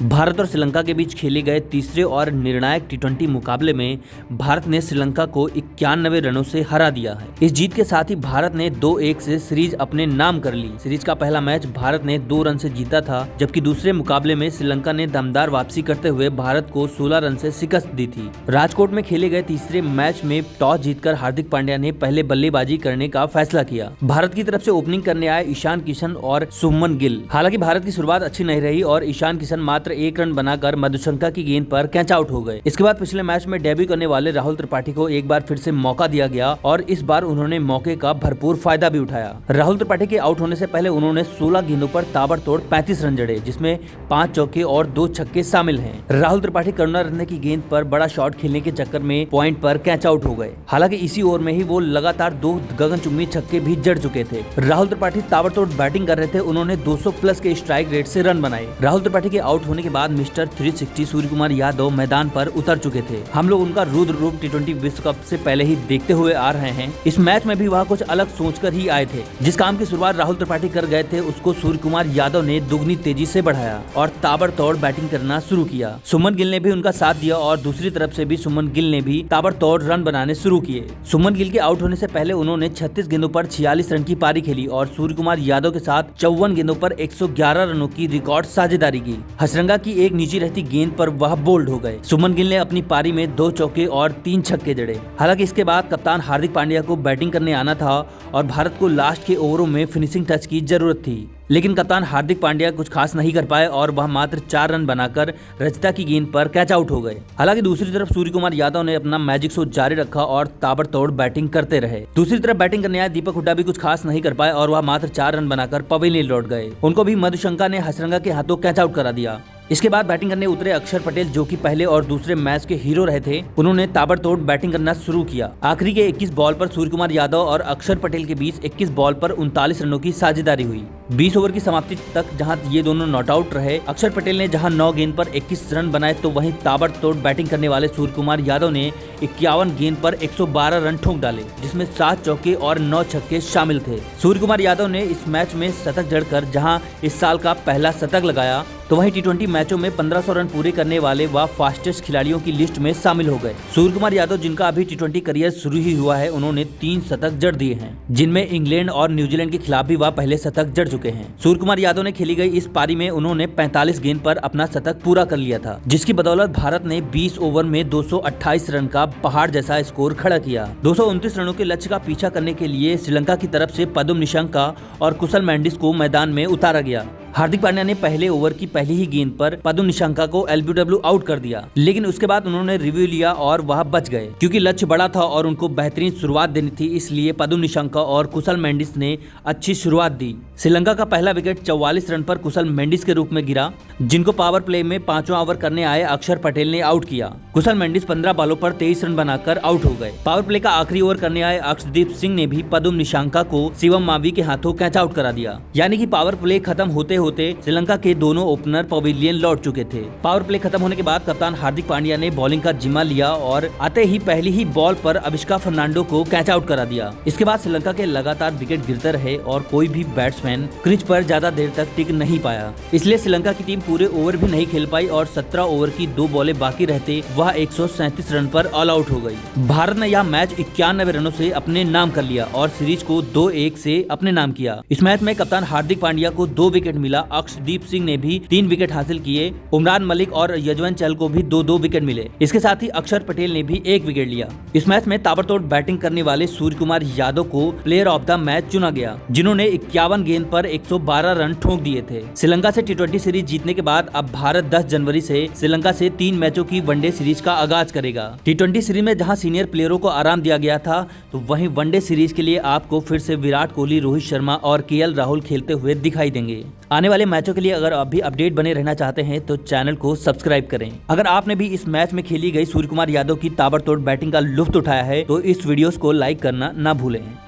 भारत और श्रीलंका के बीच खेले गए तीसरे और निर्णायक टी20 मुकाबले में भारत ने श्रीलंका को 91 रनों से हरा दिया है। इस जीत के साथ ही भारत ने 2-1 से सीरीज अपने नाम कर ली। सीरीज का पहला मैच भारत ने 2 रन से जीता था, जबकि दूसरे मुकाबले में श्रीलंका ने दमदार वापसी करते हुए भारत को 16 रन से शिकस्त दी थी। राजकोट में खेले गए तीसरे मैच में टॉस जीतकर हार्दिक पांड्या ने पहले बल्लेबाजी करने का फैसला किया। भारत की तरफ से ओपनिंग करने आए ईशान किशन और शुभमन गिल। हालांकि भारत की शुरुआत अच्छी नहीं रही और ईशान किशन मात्र 1 रन बनाकर मधुशंका की गेंद पर कैच आउट हो गए। इसके बाद पिछले मैच में डेब्यू करने वाले राहुल त्रिपाठी को एक बार फिर से मौका दिया गया और इस बार उन्होंने मौके का भरपूर फायदा भी उठाया। राहुल त्रिपाठी के आउट होने से पहले उन्होंने 16 गेंदों पर ताबड़तोड़ 35 रन जड़े, जिसमें 5 चौके और 2 छक्के शामिल हैं। राहुल त्रिपाठी करुणा रत्ने की गेंद पर बड़ा शॉट खेलने के चक्कर में पॉइंट पर कैच आउट हो गए। हालांकि इसी ओवर में ही वो लगातार 2 गगनचुंबी छक्के भी जड़ चुके थे। राहुल त्रिपाठी ताबड़तोड़ बैटिंग कर रहे थे। उन्होंने 200 प्लस के स्ट्राइक रेट से रन बनाए। राहुल त्रिपाठी के आउट होने के बाद मिस्टर 360 सूर्यकुमार यादव मैदान पर उतर चुके थे। हम लोग उनका रुद्र रूप टी20 विश्व कप से पहले ही देखते हुए आ रहे हैं। इस मैच में भी वह कुछ अलग सोचकर ही आए थे। जिस काम की शुरुआत राहुल त्रिपाठी कर गए थे, उसको सूर्यकुमार यादव ने दुगनी तेजी से बढ़ाया और ताबड़तोड़ बैटिंग करना शुरू किया। शुभमन गिल ने भी उनका साथ दिया और दूसरी तरफ से भी शुभमन गिल ने भी ताबड़तोड़ रन बनाने शुरू किए। शुभमन गिल के आउट होने से पहले उन्होंने 36 गेंदों पर 46 रन की पारी खेली और सूर्यकुमार यादव के साथ 54 गेंदों पर 111 रनों की रिकॉर्ड साझेदारी की। हसरंगा की एक नीचे रहती गेंद पर वह बोल्ड हो गए। शुभमन गिल ने अपनी पारी में 2 चौके और 3 छक्के जड़े। हालांकि इसके बाद कप्तान हार्दिक पांड्या को बैटिंग करने आना था और भारत को लास्ट के ओवरों में फिनिशिंग टच की जरूरत थी, लेकिन कप्तान हार्दिक पांड्या कुछ खास नहीं कर पाए और वह मात्र 4 रन बनाकर रचिता की गेंद पर कैच आउट हो गए। हालांकि दूसरी तरफ सूर्यकुमार यादव ने अपना मैजिक शो जारी रखा और ताबड़तोड़ बैटिंग करते रहे। दूसरी तरफ बैटिंग करने आए दीपक हुड्डा भी कुछ खास नहीं कर पाए और वह मात्र 4 रन बनाकर पवेलियन लौट गए। उनको भी मधुशंका ने हसरंगा के हाथों कैच आउट करा दिया। इसके बाद बैटिंग करने उतरे अक्षर पटेल, जो कि पहले और दूसरे मैच के हीरो रहे थे। उन्होंने ताबड़तोड़ बैटिंग करना शुरू किया। आखिरी के 21 बॉल पर सूर्यकुमार यादव और अक्षर पटेल के बीच 21 बॉल पर 39 रनों की साझेदारी हुई। 20 ओवर की समाप्ति तक जहां ये दोनों नॉट आउट रहे। अक्षर पटेल ने जहां 9 गेंद पर 21 रन बनाए, तो वहीं ताबड़तोड़ बैटिंग करने वाले सूर्यकुमार यादव ने 51 गेंद पर 112 रन ठोक डाले, जिसमें 7 चौके और 9 छक्के शामिल थे। सूर्यकुमार यादव ने इस मैच में शतक जड़कर जहां इस साल का पहला शतक लगाया, तो वहीं टी20 मैचों में 1500 रन पूरे करने वाले वह फास्टेस्ट खिलाड़ियों की लिस्ट में शामिल हो गए। सूर्यकुमार यादव, जिनका अभी टी20 करियर शुरू ही हुआ है, उन्होंने 3 शतक जड़ दिए हैं, जिनमें इंग्लैंड और न्यूजीलैंड के खिलाफ भी वह पहले शतक जड़ चुके हैं। सूर्यकुमार यादव ने खेली गई इस पारी में उन्होंने 45 गेंद पर अपना शतक पूरा कर लिया था, जिसकी बदौलत भारत ने 20 ओवर में 228 रन का पहाड़ जैसा स्कोर खड़ा किया। 229 रनों के लक्ष्य का पीछा करने के लिए श्रीलंका की तरफ से पदुम निशंका और कुशल मेंडिस को मैदान में उतारा गया। हार्दिक पांड्या ने पहले ओवर की पहली ही गेंद पर पदुम निशंका को एलबीडब्ल्यू आउट कर दिया, लेकिन उसके बाद उन्होंने रिव्यू लिया और वह बच गए। क्योंकि लक्ष्य बड़ा था और उनको बेहतरीन शुरुआत देनी थी, इसलिए पदुम निशंका और कुशल मेंडिस ने अच्छी शुरुआत दी। श्रीलंका का पहला विकेट 44 रन पर कुशल मेंडिस के रूप में गिरा, जिनको पावर प्ले में 5वां ओवर करने आए अक्षर पटेल ने आउट किया। कुशल मेंडिस 15 बॉलों पर 23 रन बनाकर आउट हो गए। पावर प्ले का आखिरी ओवर करने आए अर्शदीप सिंह ने भी पदुम निशंका को शिवम मावी के हाथों कैच आउट करा दिया। यानी कि पावर प्ले खत्म होते होते श्रीलंका के दोनों ओपनर पवेलियन लौट चुके थे। पावर प्ले खत्म होने के बाद कप्तान हार्दिक पांड्या ने बॉलिंग का जिम्मा लिया और आते ही पहली ही बॉल पर अविष्का फर्नांडो को कैच आउट करा दिया। इसके बाद श्रीलंका के लगातार विकेट गिरते रहे और कोई भी बैट्समैन क्रीज पर ज्यादा देर तक टिक नहीं पाया। इसलिए श्रीलंका की टीम पूरे ओवर भी नहीं खेल पाई और 17 ओवर की 2 बॉलें बाकी रहते वह 137 रन पर ऑल आउट हो गई। भारत ने यह मैच 91 रनों से अपने नाम कर लिया और सीरीज को 2-1 से अपने नाम किया। इस मैच में कप्तान हार्दिक पांड्या को 2 विकेट मिला। अर्शदीप सिंह ने भी 3 विकेट हासिल किए। उमरान मलिक और यजवन चहल को भी 2-2 विकेट मिले। इसके साथ ही अक्षर पटेल ने भी 1 विकेट लिया। इस मैच में ताबड़तोड़ बैटिंग करने वाले सूर्यकुमार यादव को प्लेयर ऑफ द मैच चुना गया, जिन्होंने 51 गेंद पर 112 रन ठोक दिए थे। श्रीलंका से टी20 सीरीज जीतने के बाद अब भारत 10 जनवरी से श्रीलंका से 3 मैचों की वनडे सीरीज का आगाज करेगा। टी20 सीरीज में जहां सीनियर प्लेयरों को आराम दिया गया था, तो वहीं वनडे सीरीज के लिए आपको फिर से विराट कोहली, रोहित शर्मा और केएल राहुल खेलते हुए दिखाई देंगे। आने वाले मैचों के लिए अगर अभी अपडेट बने रहना चाहते हैं तो चैनल को सब्सक्राइब करें। अगर आपने भी इस मैच में खेली गई सूर्यकुमार यादव की ताबड़तोड़ बैटिंग का लुत्फ उठाया है, तो इस वीडियोस को लाइक करना ना भूलें।